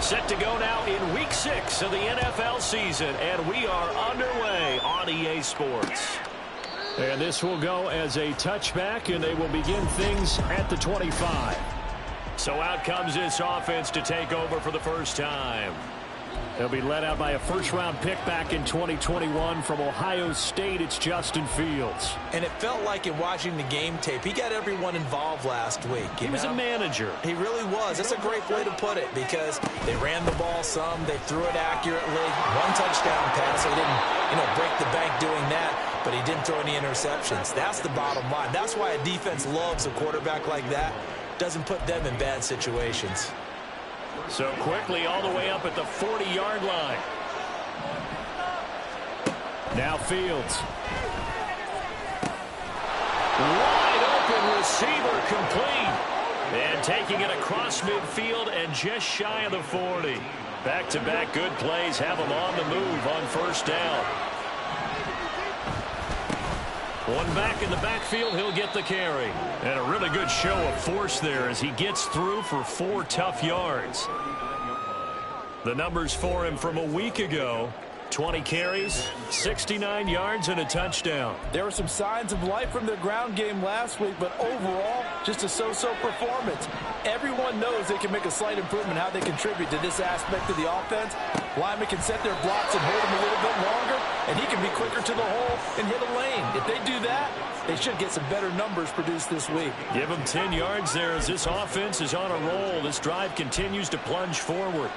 Set to go now in Week 6 of the NFL season, and we are underway on EA Sports. And this will go as a touchback, and they will begin things at the 25. So out comes this offense to take over for the first time. They'll be led out by a first-round pick back in 2021 from Ohio State. It's Justin Fields. And it felt like in watching the game tape, he got everyone involved last week. He was a manager. He really was. That's a great way to put it because they ran the ball some. They threw it accurately. One touchdown pass. He didn't, break the bank doing that, but he didn't throw any interceptions. That's the bottom line. That's why a defense loves a quarterback like that. Doesn't put them in bad situations. So quickly all the way up at the 40-yard line. Now Fields. Wide open receiver complete. And taking it across midfield and just shy of the 40. Back-to-back good plays have him on the move on first down. One back in the backfield, he'll get the carry. And a really good show of force there as he gets through for 4 tough yards. The numbers for him from a week ago: 20 carries, 69 yards, and a touchdown. There were some signs of life from their ground game last week, but overall, just a so-so performance. Everyone knows they can make a slight improvement how they contribute to this aspect of the offense. Linemen can set their blocks and hold them a little bit longer, and he can be quicker to the hole and hit a lane. If they do that, they should get some better numbers produced this week. Give them 10 yards there as this offense is on a roll. This drive continues to plunge forward.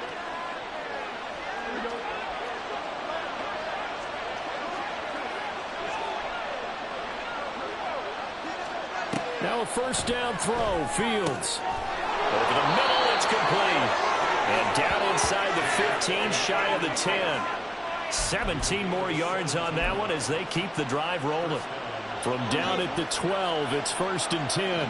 Now a first down throw. Fields. Over the middle, it's complete. And down inside the 15, shy of the 10. 17 more yards on that one as they keep the drive rolling. From down at the 12, it's 1st and 10.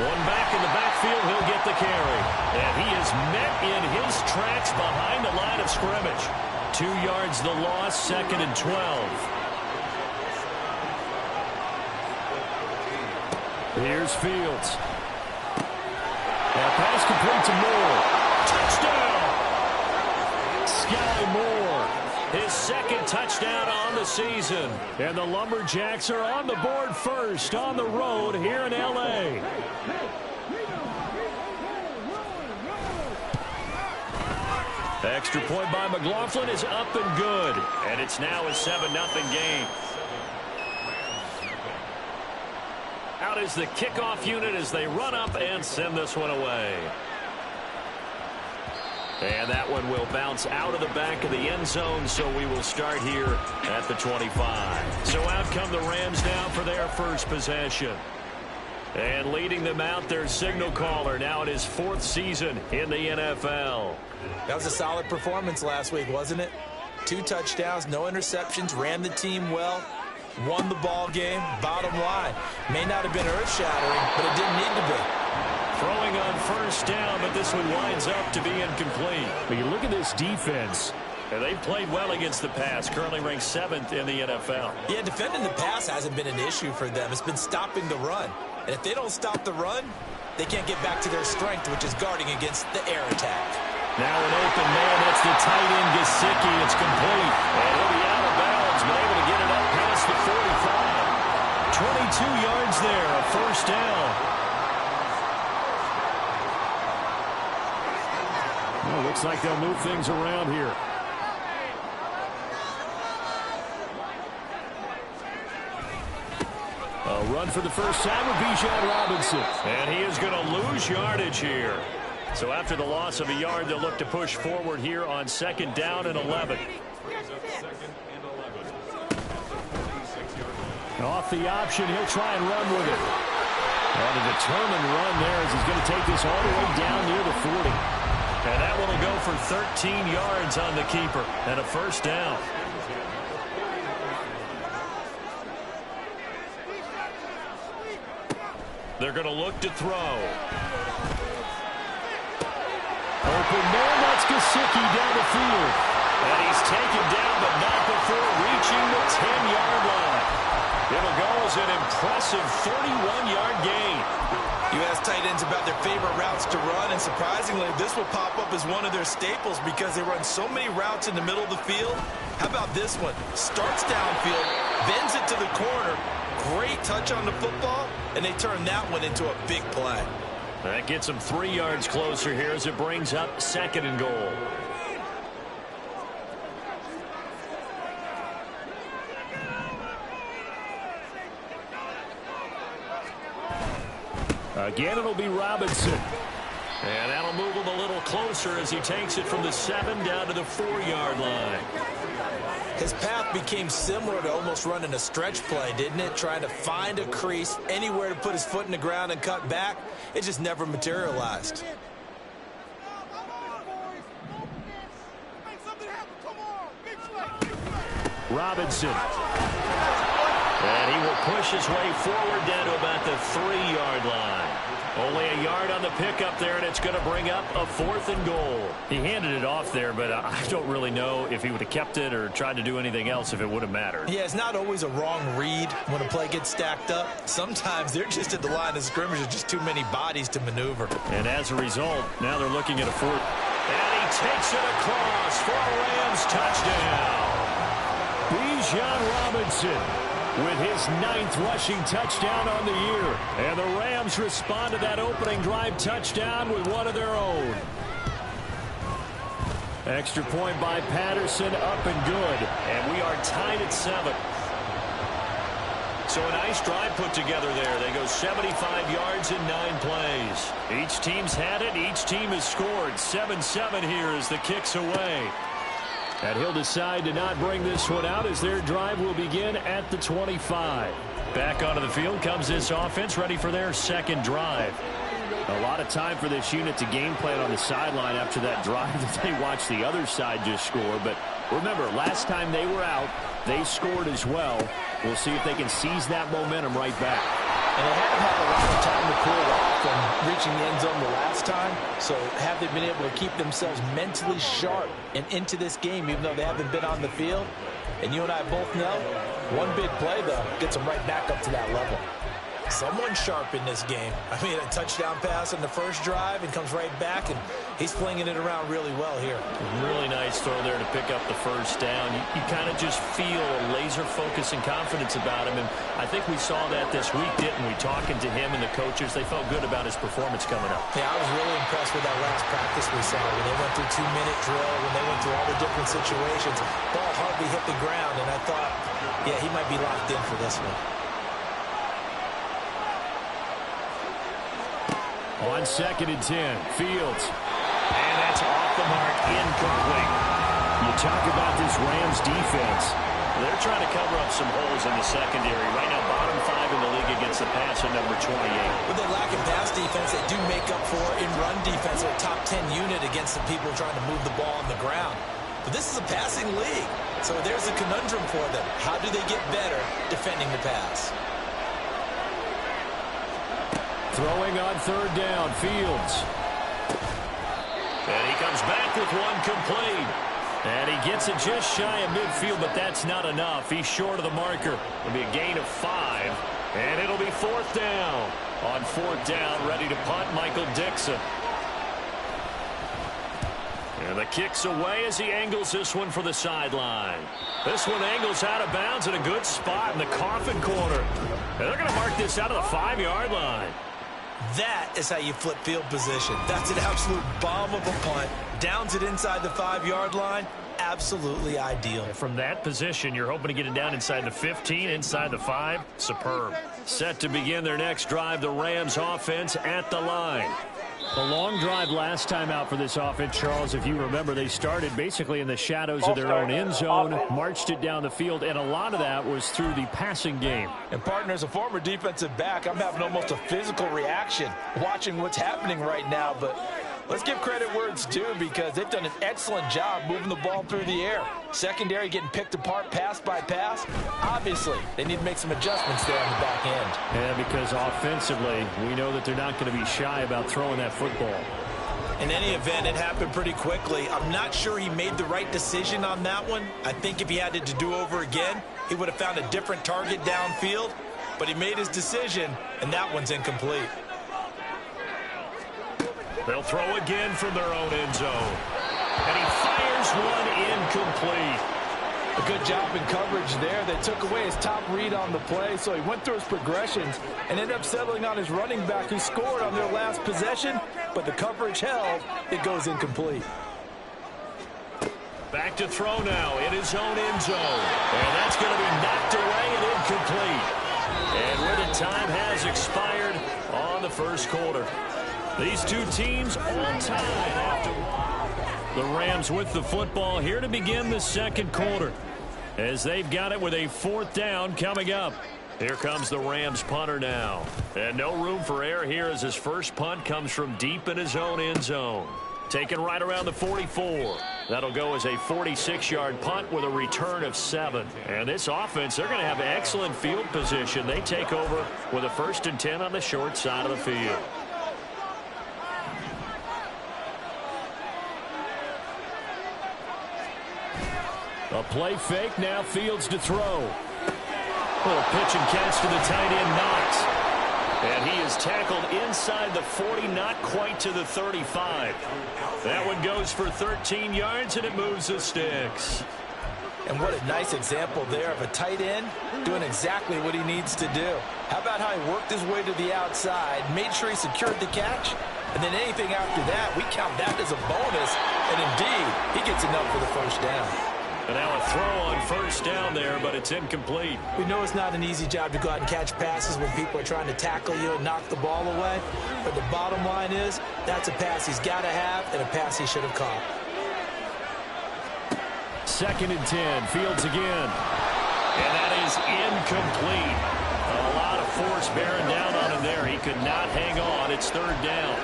One back in the backfield, he'll get the carry. And he is met in his tracks behind the line of scrimmage. 2 yards the loss, 2nd and 12. Here's Fields. And pass complete to Moore. Touchdown! Sky Moore. His 2nd touchdown on the season. And the Lumberjacks are on the board first on the road here in L.A. Extra point by McLaughlin is up and good. And it's now a 7-0 game. Out is the kickoff unit as they run up and send this one away. And that one will bounce out of the back of the end zone, so we will start here at the 25. So out come the Rams now for their first possession. And leading them out, their signal caller, now in his 4th season in the NFL. That was a solid performance last week, wasn't it? 2 touchdowns, no interceptions, ran the team well, won the ball game. Bottom line, may not have been earth-shattering, but it didn't need to be. Throwing on first down, but this one winds up to be incomplete. But you look at this defense, and they've played well against the pass, currently ranked 7th in the NFL. Yeah, defending the pass hasn't been an issue for them. It's been stopping the run. And if they don't stop the run, they can't get back to their strength, which is guarding against the air attack. Now an open man, that's the tight end, Gesicki. It's complete. And he'll be out of bounds, but able to get it up past the 45. 22 yards there, a first down. Well, looks like they'll move things around here. A run for the first time with Bijan Robinson. And he is going to lose yardage here. So after the loss of a yard, they'll look to push forward here on 2nd down and 11. Off the option, he'll try and run with it. And a determined run there as he's going to take this all the way down near the 40. And that one will go for 13 yards on the keeper and a first down. They're going to look to throw. Open man, that's Gesicki down the field. And he's taken down, but not before reaching the 10-yard line. It'll go as an impressive 31-yard gain. You ask tight ends about their favorite routes to run, and surprisingly, this will pop up as one of their staples because they run so many routes in the middle of the field. How about this one? Starts downfield, bends it to the corner, great touch on the football, and they turn that one into a big play. That gets them 3 yards closer here as it brings up 2nd and goal. Again, it'll be Robinson. And that'll move him a little closer as he takes it from the 7 down to the 4-yard line. His path became similar to almost running a stretch play, didn't it? Trying to find a crease, anywhere to put his foot in the ground and cut back. It just never materialized. Robinson. And he will push his way forward down to about the 3-yard line. Only a yard on the pickup there, and it's going to bring up a 4th and goal. He handed it off there, but I don't really know if he would have kept it or tried to do anything else if it would have mattered. Yeah, it's not always a wrong read when a play gets stacked up. Sometimes they're just at the line of scrimmage with just too many bodies to maneuver. And as a result, now they're looking at a 4th. And he takes it across for a Rams touchdown. Bijan Robinson with his 9th rushing touchdown on the year. And the Rams respond to that opening drive touchdown with one of their own. Extra point by Patterson, up and good. And we are tied at 7. So a nice drive put together there. They go 75 yards in 9 plays. Each team's had it. Each team has scored. 7-7 here as the kick's away. And he'll decide to not bring this one out as their drive will begin at the 25. Back onto the field comes this offense, ready for their 2nd drive. A lot of time for this unit to game plan on the sideline after that drive that they watched the other side just score. But remember, last time they were out, they scored as well. We'll see if they can seize that momentum right back. And they haven't had a lot of time to cool off from reaching the end zone the last time. So have they been able to keep themselves mentally sharp and into this game, even though they haven't been on the field? And you and I both know, one big play, though, gets them right back up to that level. Someone sharp in this game. I mean, a touchdown pass in the first drive and comes right back, and he's flinging it around really well here. Really nice throw there to pick up the first down. You kind of just feel a laser focus and confidence about him, and I think we saw that this week, didn't we? Talking to him and the coaches, they felt good about his performance coming up. Yeah, I was really impressed with that last practice we saw when they went through 2-minute drill, when they went through all the different situations. Ball hardly hit the ground, and I thought, yeah, he might be locked in for this one. On 2nd and 10, Fields. And that's off the mark, incomplete. You talk about this Rams defense. They're trying to cover up some holes in the secondary. Right now, bottom 5 in the league against the pass at number 28. With the lack of pass defense, they do make up for in run defense. They're a top 10 unit against the people trying to move the ball on the ground. But this is a passing league. So there's a conundrum for them. How do they get better defending the pass? Throwing on 3rd down, Fields. And he comes back with one complete. And he gets it just shy of midfield, but that's not enough. He's short of the marker. It'll be a gain of 5. And it'll be 4th down. On 4th down, ready to punt, Michael Dixon. And the kick's away as he angles this one for the sideline. This one angles out of bounds in a good spot in the coffin corner. And they're going to mark this out of the 5-yard line. That is how you flip field position. That's an absolute bomb of a punt. Downs it inside the 5-yard line. Absolutely ideal. From that position, you're hoping to get it down inside the 15, inside the 5. Superb. Set to begin their next drive, the Rams offense at the line. The long drive last time out for this offense, Charles, if you remember, they started basically in the shadows of their own end zone, marched it down the field, and a lot of that was through the passing game. And, partner, as a former defensive back, I'm having almost a physical reaction watching what's happening right now. But let's give credit where it's due because they've done an excellent job moving the ball through the air. Secondary getting picked apart pass by pass. Obviously, they need to make some adjustments there on the back end. Yeah, because offensively, we know that they're not going to be shy about throwing that football. In any event, it happened pretty quickly. I'm not sure he made the right decision on that one. I think if he had to do over again, he would have found a different target downfield. But he made his decision, and that one's incomplete. They'll throw again from their own end zone. And he fires one incomplete. A good job in coverage there. They took away his top read on the play, so he went through his progressions and ended up settling on his running back who scored on their last possession, but the coverage held. It goes incomplete. Back to throw now in his own end zone. And that's going to be knocked away and incomplete. And where the time has expired on the first quarter. These two teams all tied after the Rams with the football here to begin the second quarter, as they've got it with a fourth down coming up. Here comes the Rams punter now. And no room for error here as his first punt comes from deep in his own end zone. Taken right around the 44. That'll go as a 46-yard punt with a return of 7. And this offense, they're going to have excellent field position. They take over with a 1st and 10 on the short side of the field. A play fake, now Fields to throw. Little pitch and catch to the tight end, Knox. And he is tackled inside the 40, not quite to the 35. That one goes for 13 yards, and it moves the sticks. And what a nice example there of a tight end doing exactly what he needs to do. How about how he worked his way to the outside, made sure he secured the catch, and then anything after that, we count that as a bonus. And indeed, he gets enough for the first down. And now a throw on first down there, but it's incomplete. We know it's not an easy job to go out and catch passes when people are trying to tackle you and knock the ball away. But the bottom line is, that's a pass he's got to have and a pass he should have caught. 2nd and 10, Fields again. And that is incomplete. A lot of force bearing down on him there. He could not hang on. It's 3rd down.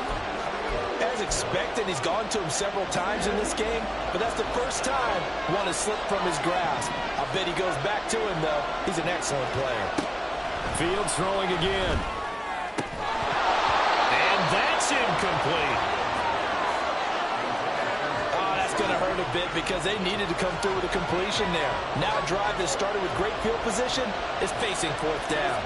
As expected, he's gone to him several times in this game, but that's the first time one has slipped from his grasp. I bet he goes back to him, though. He's an excellent player. Fields throwing again. And that's incomplete. Oh, that's going to hurt a bit because they needed to come through with a completion there. Now a drive that started with great field position is facing 4th down.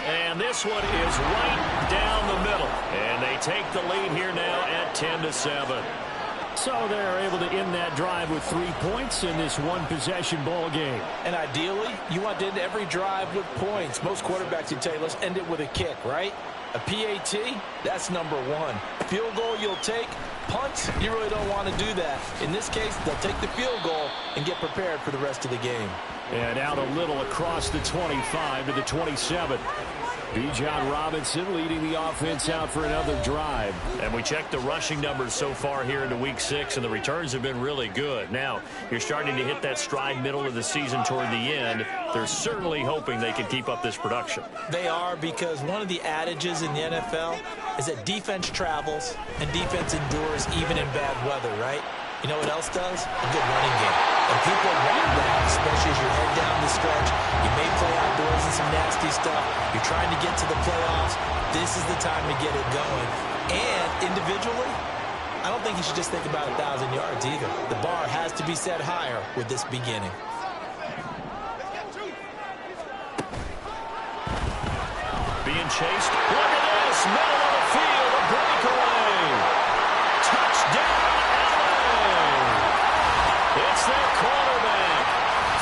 And this one is right down the middle. And they take the lead here now at 10-7. So they're able to end that drive with 3 points in this one-possession ball game. And ideally, you want to end every drive with points. Most quarterbacks would tell you, let's end it with a kick, right? A PAT, that's number 1. Field goal you'll take. Punt, you really don't want to do that. In this case, they'll take the field goal and get prepared for the rest of the game. And out a little across the 25 to the 27. Bijan Robinson leading the offense out for another drive. And we checked the rushing numbers so far here into week 6, and the returns have been really good. Now, you're starting to hit that stride middle of the season toward the end. They're certainly hoping they can keep up this production. They are, because one of the adages in the NFL is that defense travels and defense endures even in bad weather, right? You know what else does? A good running game. And people want that, especially as you head down the stretch. You may play outdoors in some nasty stuff. You're trying to get to the playoffs. This is the time to get it going. And individually, I don't think you should just think about 1,000 yards either. The bar has to be set higher with this beginning. Being chased. Look at this. Middle of the field. A breakaway. Touchdown. It's their quarterback,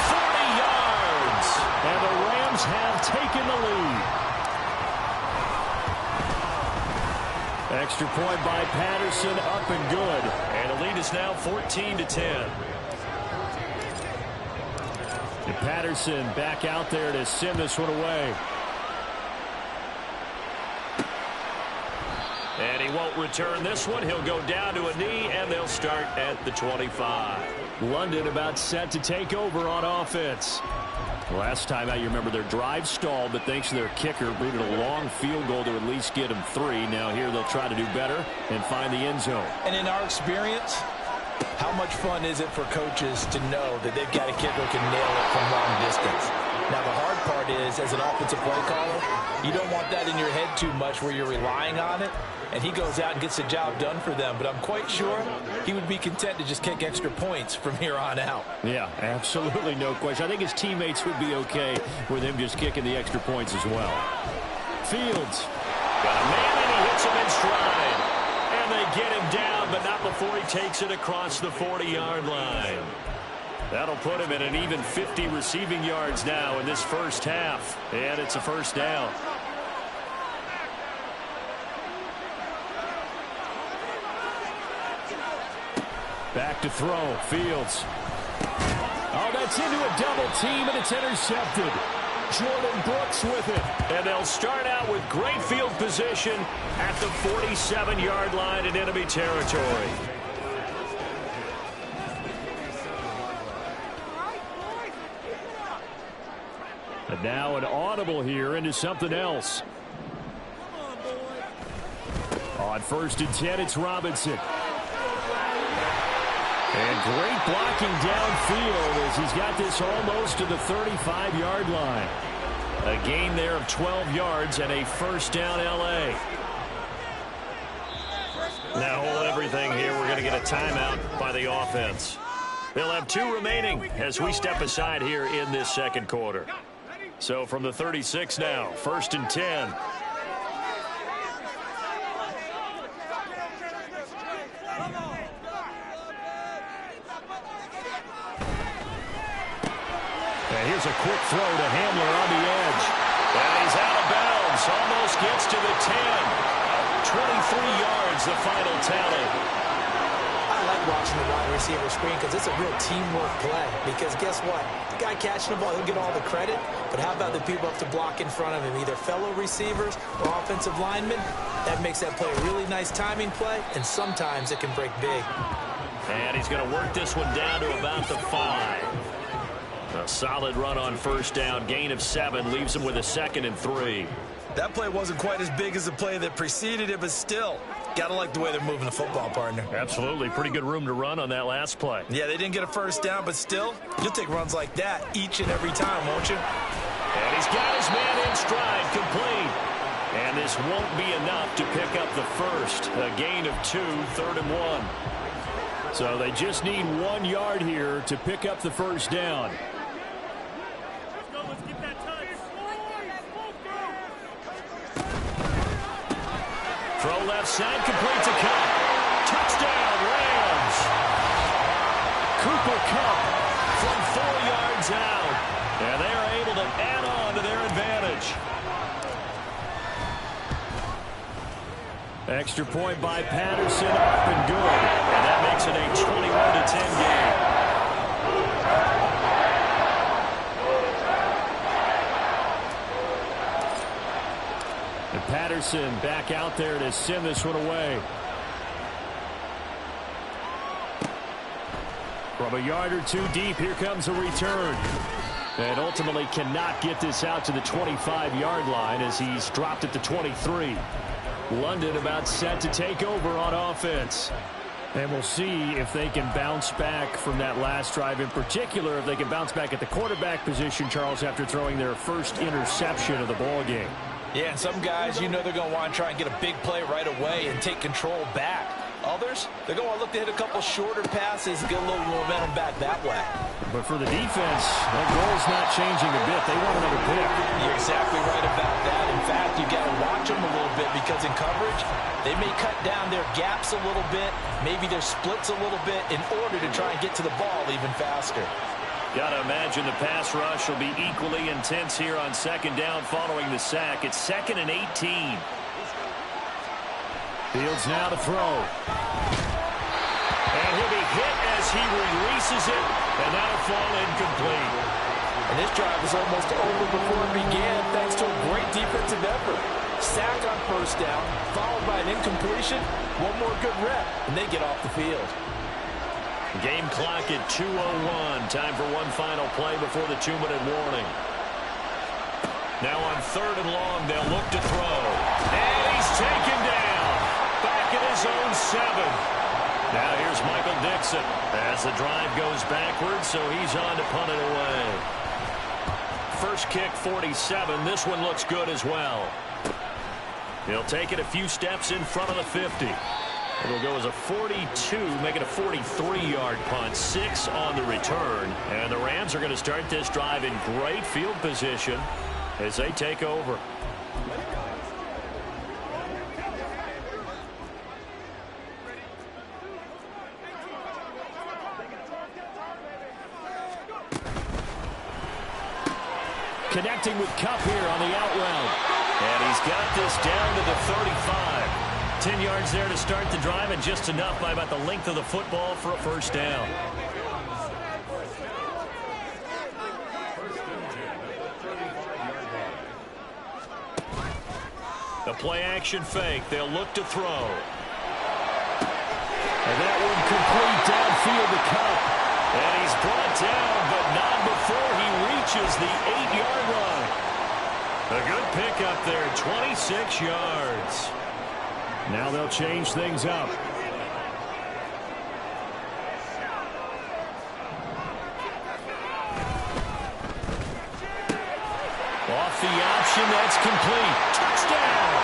40 yards, and the Rams have taken the lead. Extra point by Patterson, up and good, and the lead is now 14-10. And Patterson back out there to send this one away. And he won't return this one. He'll go down to a knee, and they'll start at the 25. London about set to take over on offense. Last time out, you remember their drive stalled, but thanks to their kicker, needed a long field goal to at least get them 3. Now here they'll try to do better and find the end zone. And in our experience, how much fun is it for coaches to know that they've got a kicker who can nail it from long distance? Now, the hard part is, as an offensive play caller, you don't want that in your head too much where you're relying on it, and he goes out and gets the job done for them. But I'm quite sure he would be content to just kick extra points from here on out. Yeah, absolutely no question. I think his teammates would be okay with him just kicking the extra points as well. Fields. Got a man, and he hits him in stride. And they get him down, but not before he takes it across the 40-yard line. That'll put him at an even 50 receiving yards now in this first half. And it's a first down. Back to throw. Fields. Oh, that's into a double team, and it's intercepted. Jordan Brooks with it. And they'll start out with great field position at the 47-yard line in enemy territory. And now an audible here into something else. On 1st and 10, it's Robinson. And great blocking downfield as he's got this almost to the 35-yard line. A gain there of 12 yards and a first down L.A. Now hold everything here. We're going to get a timeout by the offense. They'll have 2 remaining as we step aside here in this second quarter. So from the 36 now, 1st and 10. Here's a quick throw to Hamler on the edge. And he's out of bounds. Almost gets to the 10. 23 yards, the final tally. I like watching the wide receiver screen because it's a real teamwork play. Because guess what? The guy catching the ball, he'll get all the credit. But how about the people up to block in front of him? Either fellow receivers or offensive linemen. That makes that play a really nice timing play. And sometimes it can break big. And he's going to work this one down to about the 5. A solid run on first down. Gain of 7 leaves him with a 2nd and 3. That play wasn't quite as big as the play that preceded it, but still, gotta like the way they're moving the football, partner. Absolutely. Pretty good room to run on that last play. Yeah, they didn't get a first down, but still, you'll take runs like that each and every time, won't you? And he's got his man in stride, complete. And this won't be enough to pick up the first. A gain of 2, 3rd and 1. So they just need 1 yard here to pick up the first down. Throw left side, complete to Cup. Touchdown, Rams. Cooper Kupp from 4 yards out. And they are able to add on to their advantage. Extra point by Patterson, up and good. And that makes it a 21-10 game. And Patterson back out there to send this one away. From a yard or 2 deep, here comes a return. And ultimately cannot get this out to the 25-yard line as he's dropped at the 23. London about set to take over on offense. And we'll see if they can bounce back from that last drive. In particular, if they can bounce back at the quarterback position, Charles, after throwing their first interception of the ball game. Yeah, and some guys, you know they're going to want to try and get a big play right away and take control back. Others, they're going to look to hit a couple shorter passes and get a little momentum back that way. But for the defense, that goal's not changing a bit. They want another pick. You're exactly right about that. In fact, you got to watch them a little bit because in coverage, they may cut down their gaps a little bit, maybe their splits a little bit in order to try and get to the ball even faster. Got to imagine the pass rush will be equally intense here on 2nd down following the sack. It's 2nd and 18. Fields now to throw. And he'll be hit as he releases it, and that'll fall incomplete. And this drive was almost over before it began thanks to a great defensive effort. Sack on first down, followed by an incompletion. One more good rep, and they get off the field. Game clock at 2:01. Time for one final play before the 2-minute warning. Now on 3rd and long, they'll look to throw. And he's taken down. Back at his own 7. Now here's Michael Dixon as the drive goes backwards, so he's on to punt it away. first kick 47. This one looks good as well. He'll take it a few steps in front of the 50. It'll go as a 42, make it a 43-yard punt, 6 on the return. And the Rams are going to start this drive in great field position as they take over. Connecting with Kupp here on the out route. And he's got this down to the 35. 10 yards there to start the drive, and just enough by about the length of the football for a first down. The play-action fake. They'll look to throw. And that one complete downfield to Kupp. And he's brought down, but not before he reaches the 8-yard line. A good pickup there, 26 yards. Now they'll change things up. Off the option, that's complete. Touchdown!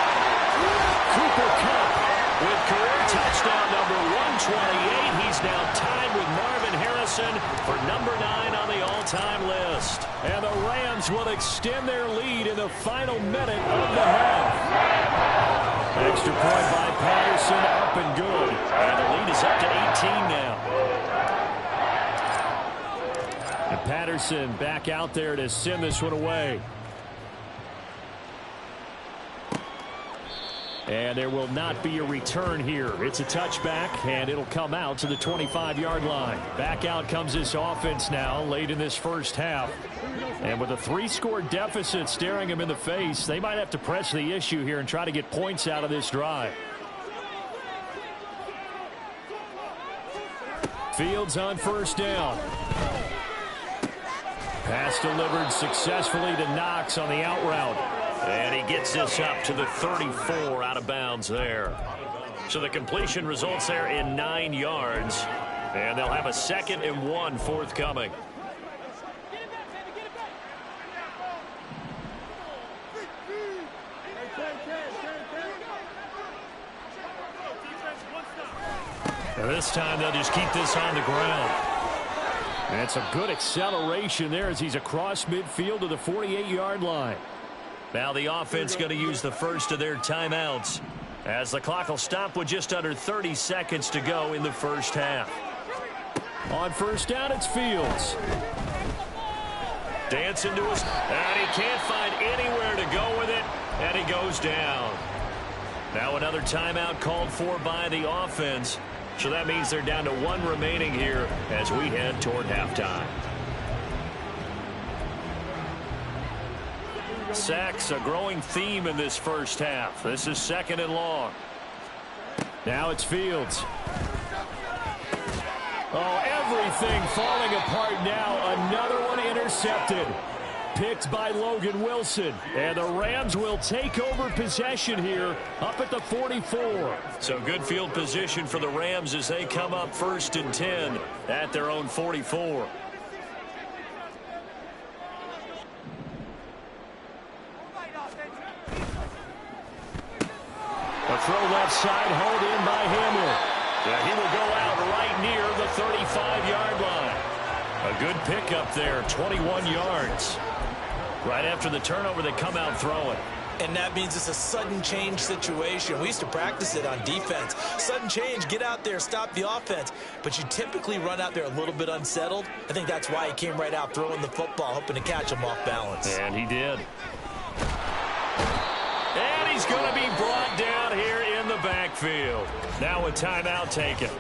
Cooper Kupp with career touchdown number 128. He's now tied with Marvin Harrison for number 9 on the all-time list. And the Rams will extend their lead in the final minute of the half. Extra point by Patterson, up and good. And the lead is up to 18 now. And Patterson back out there to send this one away. And there will not be a return here. It's a touchback, and it'll come out to the 25-yard line. Back out comes this offense now late in this first half. And with a 3-score deficit staring them in the face, they might have to press the issue here and try to get points out of this drive. Fields on first down. Pass delivered successfully to Knox on the out route. And he gets this up to the 34 out of bounds there. So the completion results there in 9 yards. And they'll have a 2nd and 1 forthcoming. And this time they'll just keep this on the ground. And it's a good acceleration there as he's across midfield to the 48-yard line. Now the offense going to use the first of their timeouts as the clock will stop with just under 30 seconds to go in the first half. On first down, it's Fields. Dancing to his, and he can't find anywhere to go with it, and he goes down. Now another timeout called for by the offense, so that means they're down to 1 remaining here as we head toward halftime. Sacks, a growing theme in this first half. This is 2nd and long. Now it's Fields. Oh, everything falling apart now. Another one intercepted. Picked by Logan Wilson. And the Rams will take over possession here up at the 44. So good field position for the Rams as they come up 1st and 10 at their own 44. A throw left side, hauled in by Hamler. Yeah, he will go out right near the 35-yard line. A good pickup there, 21 yards. Right after the turnover, they come out throwing. And that means it's a sudden change situation. We used to practice it on defense. Sudden change, get out there, stop the offense. But you typically run out there a little bit unsettled. I think that's why he came right out throwing the football, hoping to catch him off balance. And he did. And he's going to be brought down here in the backfield. Now a timeout taken.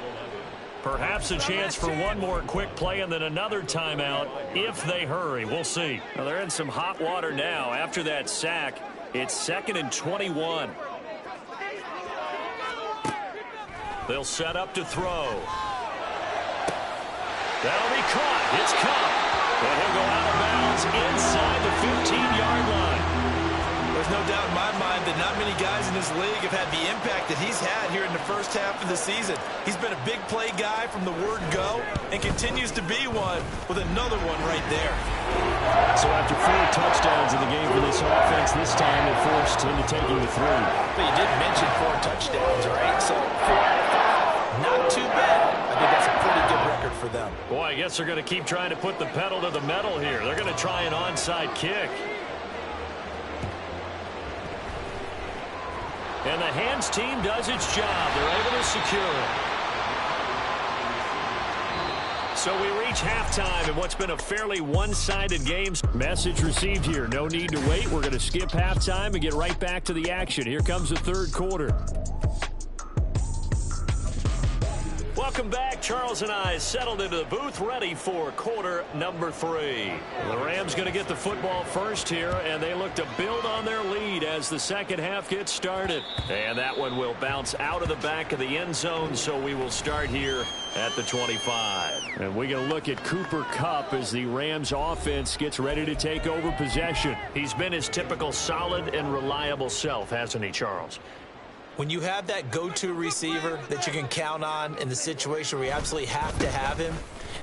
Perhaps a chance for one more quick play and then another timeout if they hurry. We'll see. Well, they're in some hot water now after that sack. It's 2nd and 21. They'll set up to throw. That'll be caught. It's Kupp. And he'll go out of bounds inside the 15-yard line. There's there's no doubt in my mind that not many guys in this league have had the impact that he's had here in the first half of the season. He's been a big play guy from the word go and continues to be one with another one right there. So after 4 touchdowns in the game for this offense, this time they're forced into taking the 3. But you did mention 4 touchdowns, right? So 4 out of 5, not too bad. I think that's a pretty good record for them. Boy, I guess they're going to keep trying to put the pedal to the metal here. They're going to try an onside kick. And the hands team does its job. They're able to secure it. So we reach halftime in what's been a fairly one-sided game. Message received here. No need to wait. We're going to skip halftime and get right back to the action. Here comes the third quarter. Welcome back. Charles and I settled into the booth, ready for quarter number 3. The Rams going to get the football first here, and they look to build on their lead as the second half gets started. And that one will bounce out of the back of the end zone, so we will start here at the 25. And we're going to look at Cooper Kupp as the Rams offense gets ready to take over possession. He's been his typical solid and reliable self, hasn't he, Charles? When you have that go-to receiver that you can count on in the situation where you absolutely have to have him,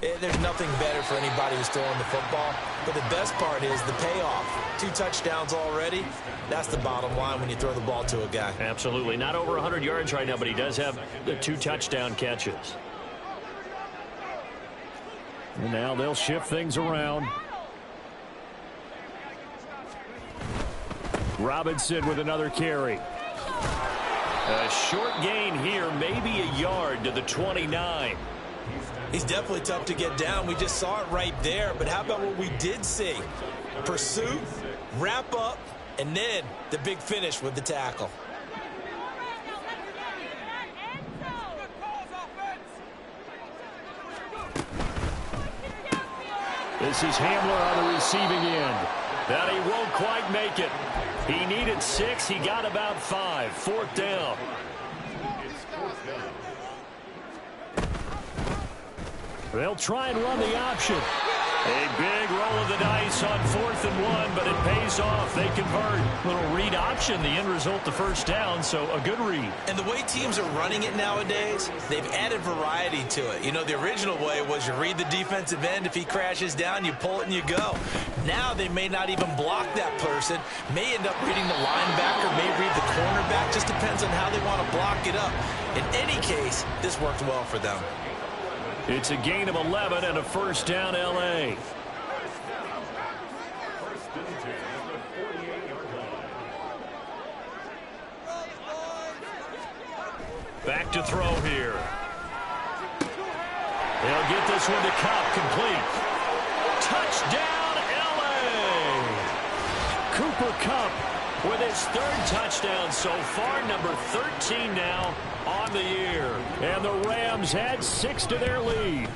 there's nothing better for anybody who's throwing the football. But the best part is the payoff. 2 touchdowns already. That's the bottom line when you throw the ball to a guy. Absolutely. Not over 100 yards right now, but he does have the 2 touchdown catches. And now they'll shift things around. Robinson with another carry. A short gain here, maybe a yard to the 29. He's definitely tough to get down. We just saw it right there. But how about what we did see? Pursuit, wrap up, and then the big finish with the tackle. This is Hamler on the receiving end. That he won't quite make it. He needed 6. He got about 5. 4th down. They'll try and run the option. A big roll of the dice on 4th and 1, but it pays off. They convert. Little read option, the end result, the first down, so a good read. And the way teams are running it nowadays, they've added variety to it. You know, the original way was you read the defensive end. If he crashes down, you pull it and you go. Now they may not even block that person, may end up reading the linebacker, may read the cornerback. Just depends on how they want to block it up. In any case, this worked well for them. It's a gain of 11 and a first down, L.A. Back to throw here. They'll get this one to Kupp, complete. Touchdown, L.A. Cooper Kupp with his 3rd touchdown so far, number 13 now on the year. And the Rams had 6 to their lead.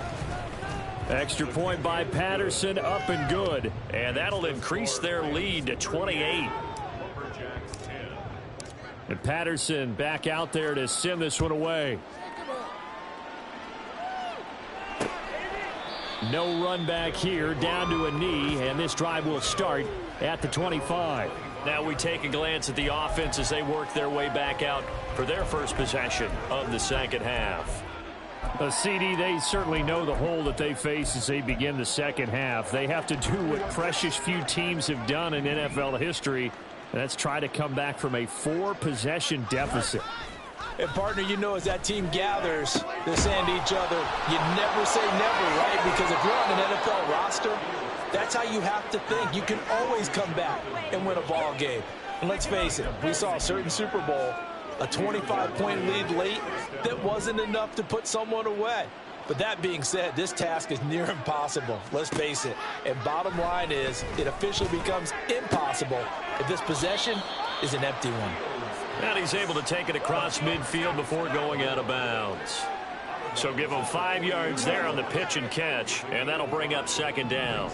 Extra point by Patterson, up and good. And that'll increase their lead to 28. And Patterson back out there to send this one away. No run back here, down to a knee, and this drive will start at the 25. Now we take a glance at the offense as they work their way back out for their first possession of the second half. CD, they certainly know the hole that they face as they begin the second half. They have to do what precious few teams have done in NFL history, and that's try to come back from a 4-possession deficit. And, partner, you know, as that team gathers, they're saying to each other, you never say never, right? Because if you're on an NFL roster, that's how you have to think. You can always come back and win a ball game. And let's face it, we saw a certain Super Bowl, a 25-point lead late that wasn't enough to put someone away. But that being said, this task is near impossible. Let's face it. And bottom line is, it officially becomes impossible if this possession is an empty one. And he's able to take it across midfield before going out of bounds. So give him 5 yards there on the pitch and catch, and that'll bring up second down.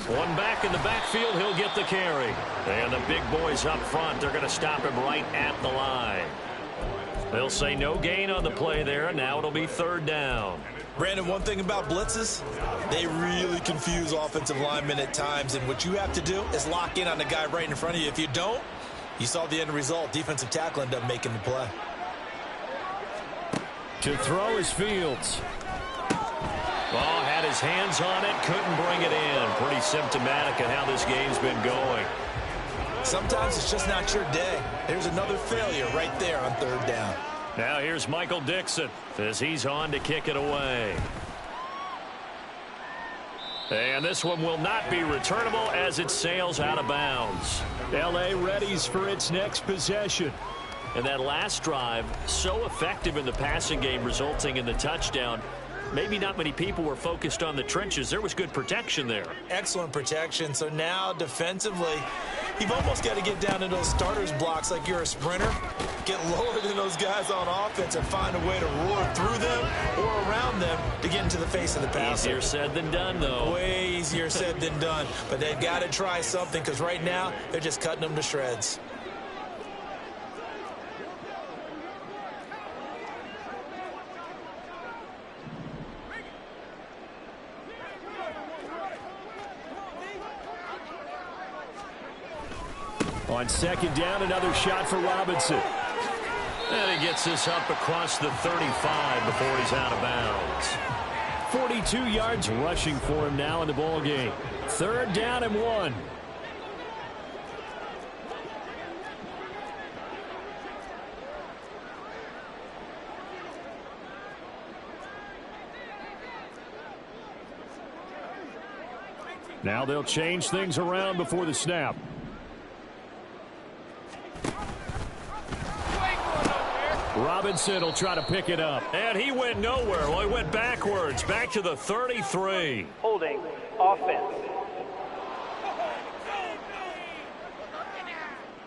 One back in the backfield, he'll get the carry. And the big boys up front, they're going to stop him right at the line. They'll say no gain on the play there, and now it'll be third down. Brandon, one thing about blitzes, they really confuse offensive linemen at times, and what you have to do is lock in on the guy right in front of you. If you don't, you saw the end result. Defensive tackle ended up making the play. To throw is Fields. Ball had his hands on it, couldn't bring it in. Pretty symptomatic of how this game's been going. Sometimes it's just not your day. There's another failure right there on third down. Now here's Michael Dixon as he's on to kick it away. And this one will not be returnable as it sails out of bounds. L.A. readies for its next possession. And that last drive, so effective in the passing game, resulting in the touchdown. Maybe not many people were focused on the trenches. There was good protection there. Excellent protection. So now defensively, you've almost got to get down to those starters blocks like you're a sprinter. Get lower than those guys on offense and find a way to roar through them or around them to get into the face of the passer. Easier said than done, though. Way easier said than done. But they've got to try something because right now they're just cutting them to shreds. On second down, another shot for Robinson. And he gets this up across the 35 before he's out of bounds. 42 yards rushing for him now in the ball game. Third down and 1. Now they'll change things around before the snap. Robinson will try to pick it up. And he went nowhere. Well, he went backwards. Back to the 33. Holding offense.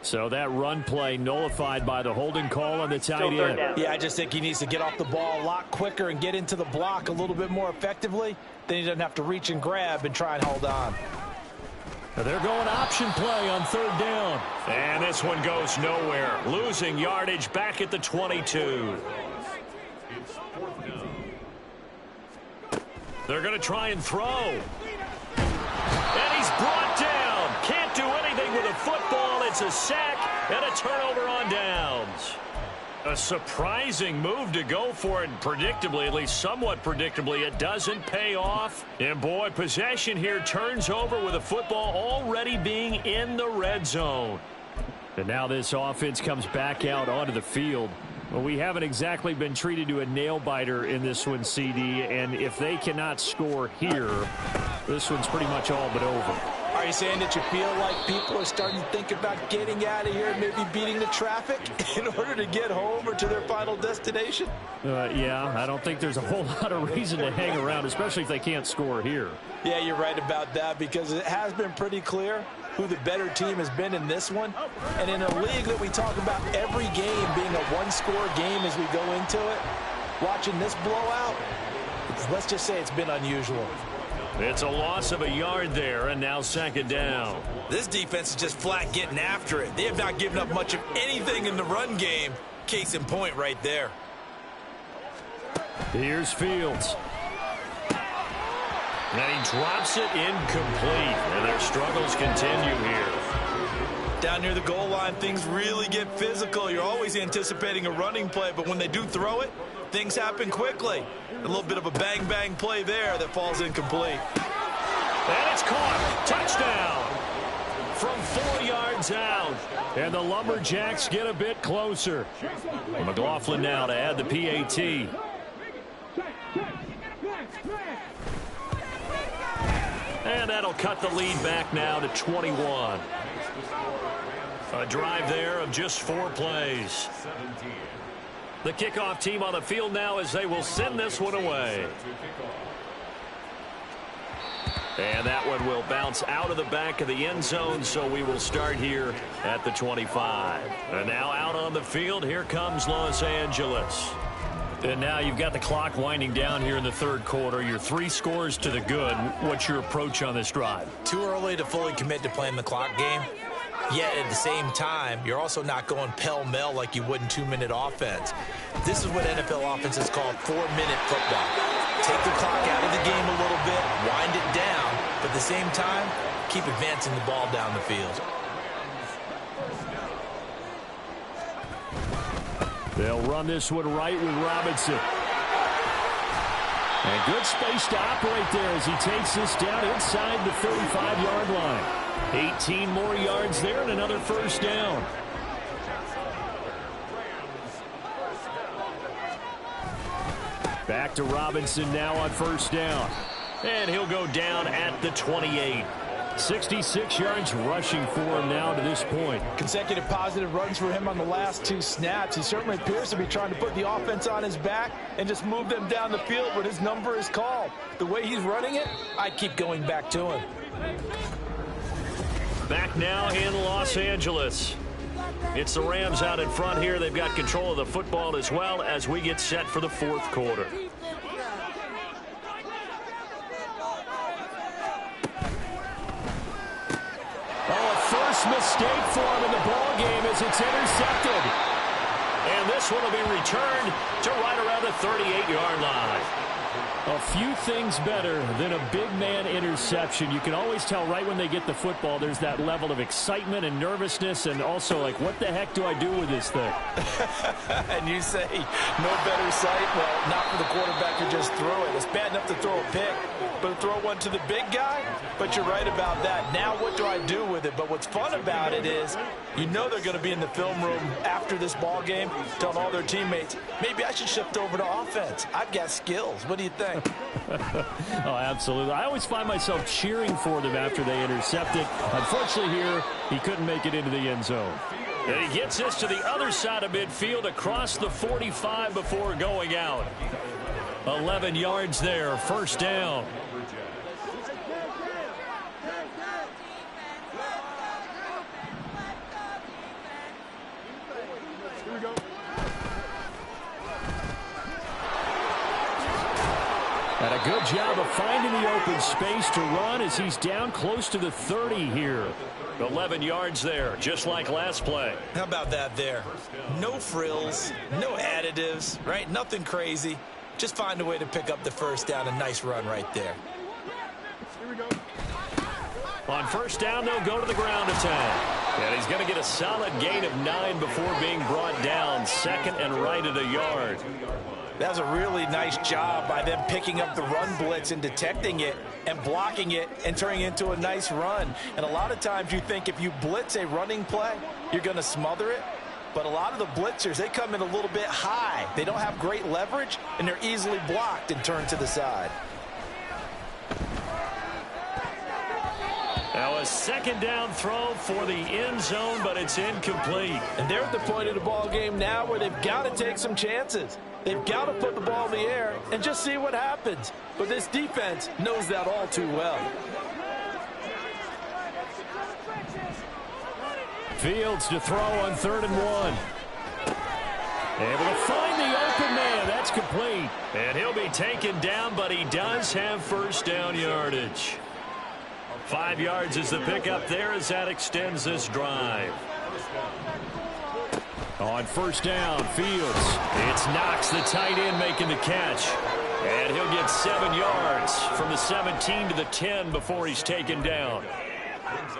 So that run play nullified by the holding call on the tight end. Yeah, I just think he needs to get off the ball a lot quicker and get into the block a little bit more effectively. Then he doesn't have to reach and grab and try and hold on. Now they're going option play on third down. And this one goes nowhere. Losing yardage back at the 22. They're going to try and throw. And he's brought down. Can't do anything with a football. It's a sack and a turnover on downs. A surprising move to go for it, and predictably, at least somewhat predictably, it doesn't pay off. And boy, possession here turns over with a football already being in the red zone. And now this offense comes back out onto the field. Well, we haven't exactly been treated to a nail-biter in this one, CD, and if they cannot score here, this one's pretty much all but over. Are you saying that you feel like people are starting to think about getting out of here and maybe beating the traffic in order to get home or to their final destination? Yeah, I don't think there's a whole lot of reason to hang around, especially if they can't score here. Yeah, you're right about that because it has been pretty clear who the better team has been in this one. And in a league that we talk about every game being a one-score game as we go into it, watching this blowout, let's just say it's been unusual. It's a loss of a yard there, and now second down. This defense is just flat getting after it. They have not given up much of anything in the run game. Case in point right there. Here's Fields. And he drops it incomplete, and their struggles continue here. Down near the goal line, things really get physical. You're always anticipating a running play, but when they do throw it, things happen quickly. A little bit of a bang-bang play there that falls incomplete. And it's caught. Touchdown from 4 yards out. And the Lumberjacks get a bit closer. McLaughlin now to add the PAT. And that'll cut the lead back now to 21. A drive there of just 4 plays. The kickoff team on the field now as they will send this one away. And that one will bounce out of the back of the end zone, so we will start here at the 25. And now out on the field, here comes Los Angeles. And now you've got the clock winding down here in the third quarter. You're 3 scores to the good. What's your approach on this drive? Too early to fully commit to playing the clock game. Yet at the same time, you're also not going pell-mell like you would in 2-minute offense. This is what NFL offenses call 4-minute football. Take the clock out of the game a little bit, wind it down, but at the same time, keep advancing the ball down the field. They'll run this one right with Robinson. And good space to operate there as he takes this down inside the 35-yard line. 18 more yards there and another first down. Back to Robinson now on first down. And he'll go down at the 28. 66 yards rushing for him now to this point. Consecutive positive runs for him on the last 2 snaps. He certainly appears to be trying to put the offense on his back and just move them down the field when his number is called. The way he's running it, I keep going back to him. Back now in Los Angeles. It's the Rams out in front here. They've got control of the football as well as we get set for the fourth quarter. First mistake for him in the ball game as it's intercepted. And this one will be returned to right around the 38-yard line. A few things better than a big man interception. You can always tell right when they get the football, there's that level of excitement and nervousness, and also like, what the heck do I do with this thing? And you say, no better sight? Well, not for the quarterback who just threw it. It's bad enough to throw a pick, but throw one to the big guy? But you're right about that. Now what do I do with it? But what's fun about it is, you know they're going to be in the film room after this ball game, telling all their teammates, maybe I should shift over to offense. I've got skills. What do you think? Oh, absolutely. I always find myself cheering for them after they intercept it. Unfortunately here, he couldn't make it into the end zone. And he gets this to the other side of midfield across the 45 before going out. 11 yards there, first down. And a good job of finding the open space to run as he's down close to the 30 here. 11 yards there, just like last play. How about that there? No frills, no additives, right? Nothing crazy. Just find a way to pick up the first down. A nice run right there. Here we go. On first down, they'll go to the ground attack. And he's going to get a solid gain of 9 before being brought down. Second and right at a yard. That was a really nice job by them picking up the run blitz and detecting it and blocking it and turning it into a nice run. And a lot of times you think if you blitz a running play, you're going to smother it. But a lot of the blitzers, they come in a little bit high. They don't have great leverage, and they're easily blocked and turned to the side. Now a second down throw for the end zone, but it's incomplete. And they're at the point of the ball game now where they've got to take some chances. They've got to put the ball in the air and just see what happens. But this defense knows that all too well. Fields to throw on 3rd and 1. Able to find the open man. That's complete. And he'll be taken down, but he does have first down yardage. 5 yards is the pickup there as that extends this drive. On first down, Fields. It's Knox, the tight end, making the catch. And he'll get 7 yards from the 17 to the 10 before he's taken down.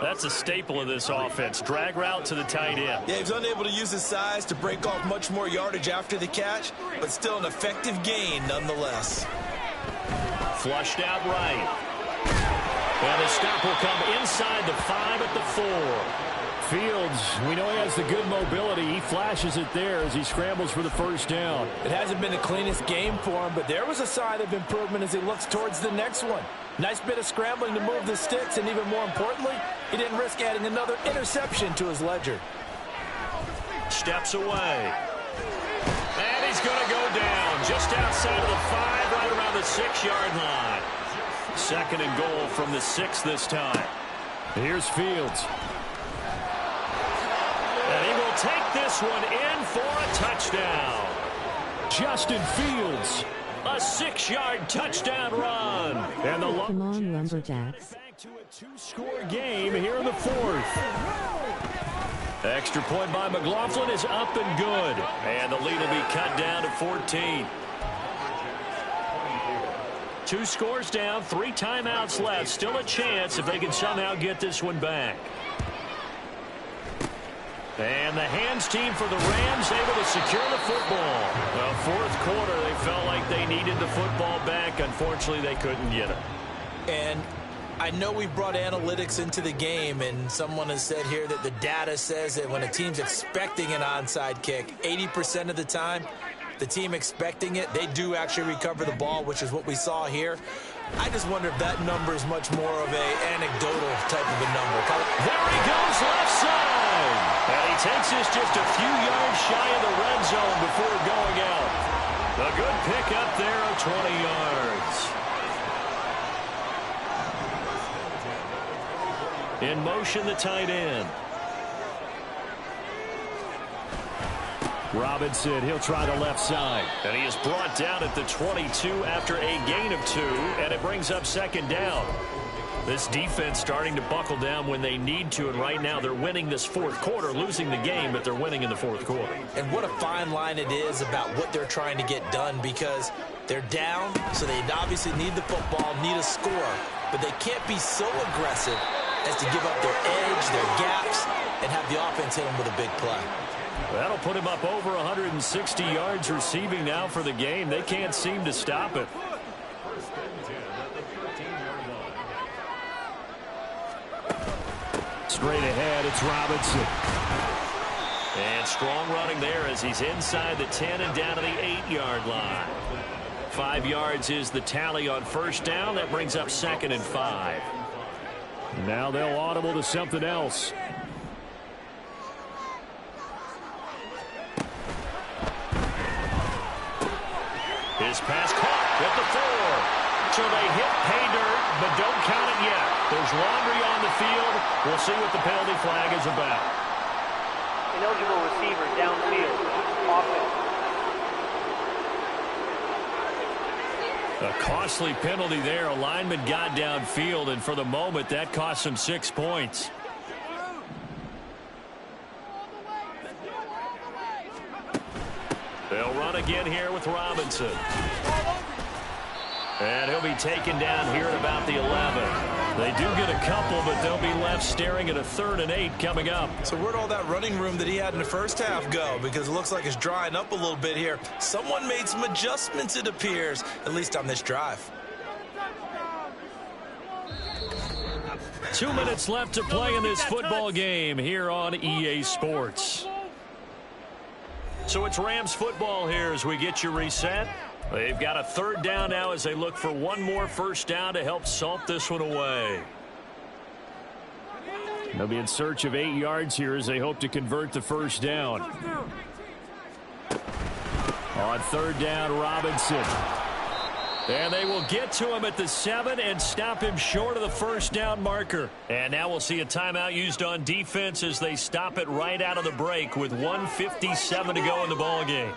That's a staple of this offense. Drag route to the tight end. Yeah, he's unable to use his size to break off much more yardage after the catch, but still an effective gain nonetheless. Flushed out right. And the stop will come inside the 5 at the 4. Fields, we know he has the good mobility. He flashes it there as he scrambles for the first down. It hasn't been the cleanest game for him, but there was a sign of improvement as he looks towards the next one. Nice bit of scrambling to move the sticks, and even more importantly, he didn't risk adding another interception to his ledger. Steps away. And he's going to go down just outside of the 5, right around the 6-yard line. Second and goal from the 6 this time. Here's Fields. And he will take this one in for a touchdown. Justin Fields, a 6-yard touchdown run. And the Come on, Lumberjacks. back to a two-score game here in the fourth. Extra point by McLaughlin is up and good. And the lead will be cut down to 14. 2 scores down, 3 timeouts left. Still a chance if they can somehow get this one back. And the hands team for the Rams able to secure the football. Well, fourth quarter, they felt like they needed the football back. Unfortunately, they couldn't get it. And I know we've brought analytics into the game, and someone has said here that the data says that when a team's expecting an onside kick, 80% of the time, the team expecting it, they do actually recover the ball, which is what we saw here. I just wonder if that number is much more of an anecdotal type of a number. There he goes, left side. And he takes this just a few yards shy of the red zone before going out. A good pick up there of 20 yards. In motion, the tight end. Robinson, he'll try the left side. And he is brought down at the 22 after a gain of 2, and it brings up second down. This defense starting to buckle down when they need to, and right now they're winning this fourth quarter, losing the game, but they're winning in the fourth quarter. And what a fine line it is about what they're trying to get done, because they're down, so they obviously need the football, need a score, but they can't be so aggressive as to give up their edge, their gaps, and have the offense hit them with a big play. That'll put him up over 160 yards receiving now for the game. They can't seem to stop it. Straight ahead, it's Robinson. And strong running there as he's inside the 10 and down to the 8-yard line. 5 yards is the tally on first down. That brings up 2nd and 5. Now they'll audible to something else. His pass caught at the 4. So they hit pay dirt, but don't count it yet. There's laundry on the field. We'll see what the penalty flag is about. Ineligible receiver downfield. Offense. A costly penalty there. A lineman got downfield, and for the moment, that cost him 6 points. They'll run again here with Robinson. And he'll be taken down here at about the 11. They do get a couple, but they'll be left staring at a 3rd and 8 coming up. So where'd all that running room that he had in the first half go? Because it looks like it's drying up a little bit here. Someone made some adjustments, it appears, at least on this drive. 2 minutes left to play in this football game here on EA Sports. So it's Rams football here as we get you reset. They've got a 3rd down now as they look for one more first down to help salt this one away. They'll be in search of 8 yards here as they hope to convert the first down. On 3rd down, Robinson. And they will get to him at the 7 and stop him short of the first down marker. And now we'll see a timeout used on defense as they stop it right out of the break with 1:57 to go in the ball game.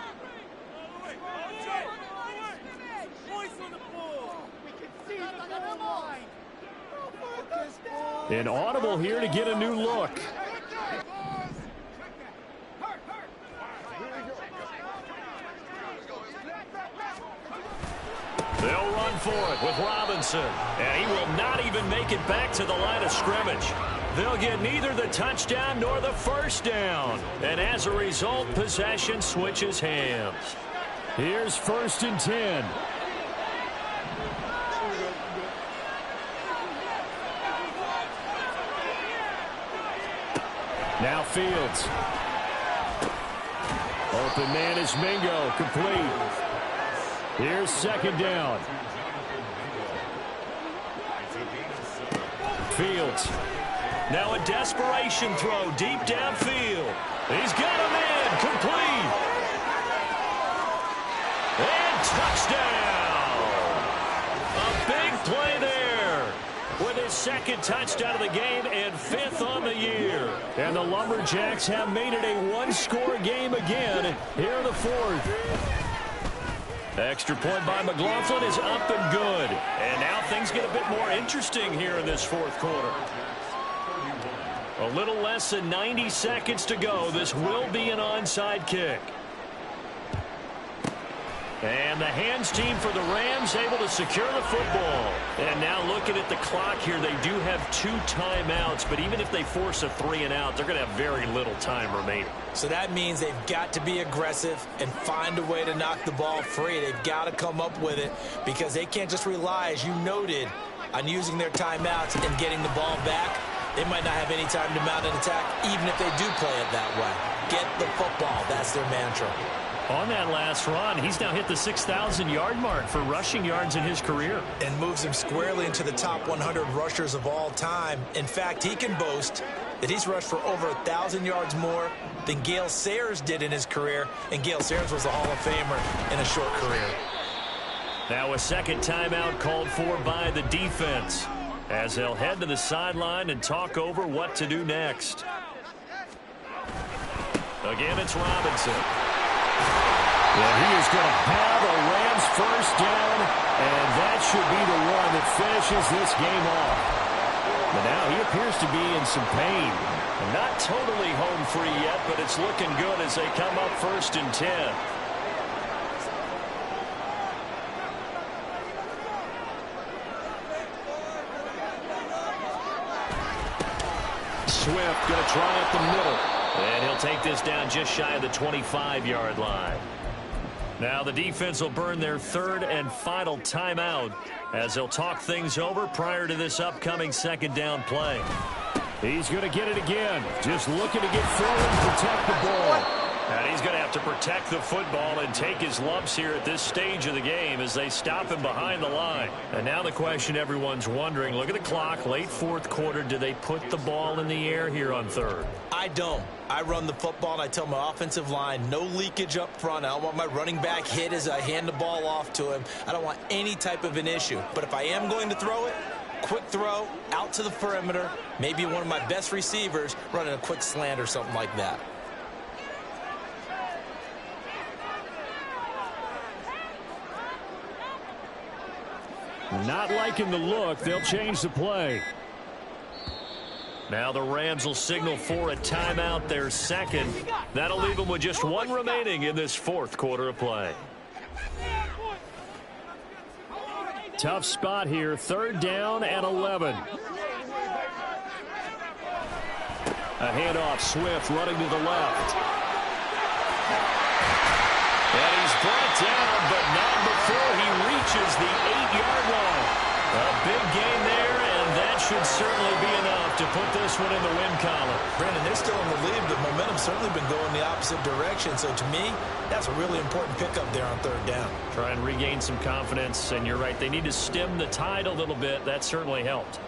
An audible here to get a new look. They'll run for it with Robinson. And he will not even make it back to the line of scrimmage. They'll get neither the touchdown nor the first down. And as a result, possession switches hands. Here's 1st and 10. Now Fields. Open man is Mingo, complete. Here's 2nd down. Fields. Now a desperation throw deep downfield. He's got him in, complete. And touchdown. A big play there with his 2nd touchdown of the game and 5th on the year. And the Lumberjacks have made it a one-score game again here in the 4th. Extra point by McLaughlin is up and good. And now things get a bit more interesting here in this fourth quarter. A little less than 90 seconds to go. This will be an onside kick. And the hands team for the Rams able to secure the football. And now looking at the clock here, they do have 2 timeouts, but even if they force a 3-and-out, they're going to have very little time remaining. So that means they've got to be aggressive and find a way to knock the ball free. They've got to come up with it because they can't just rely, as you noted, on using their timeouts and getting the ball back. They might not have any time to mount an attack, even if they do play it that way. Get the football. That's their mantra. On that last run, he's now hit the 6,000-yard mark for rushing yards in his career. And moves him squarely into the top 100 rushers of all time. In fact, he can boast that he's rushed for over 1,000 yards more than Gale Sayers did in his career. And Gale Sayers was a Hall of Famer in a short career. Now a second timeout called for by the defense, as they'll head to the sideline and talk over what to do next. Again, it's Robinson. Yeah, he is going to have a Rams first down, and that should be the one that finishes this game off. But now he appears to be in some pain. Not totally home free yet, but it's looking good as they come up 1st and 10. Swift going to try up the middle. And he'll take this down just shy of the 25-yard line. Now the defense will burn their 3rd and final timeout as they'll talk things over prior to this upcoming 2nd down play. He's going to get it again. Just looking to get forward and protect the ball. And he's going to have to protect the football and take his lumps here at this stage of the game as they stop him behind the line. And now the question everyone's wondering, look at the clock, late 4th quarter, do they put the ball in the air here on 3rd? I don't. I run the football, and I tell my offensive line, no leakage up front. I don't want my running back hit as I hand the ball off to him. I don't want any type of an issue. But if I am going to throw it, quick throw, out to the perimeter, maybe one of my best receivers running a quick slant or something like that. Not liking the look. They'll change the play. Now the Rams will signal for a timeout, their 2nd. That'll leave them with just 1 remaining in this 4th quarter of play. Tough spot here, 3rd down and 11. A handoff, Swift running to the left. And he's brought down, but not before he reaches the 8-yard line. A big gain there, and that should certainly be enough to put this one in the win column. Brandon, they're still in the lead, but momentum's certainly been going the opposite direction. So to me, that's a really important pickup there on 3rd down. Try and regain some confidence, and you're right, they need to stem the tide a little bit. That certainly helped.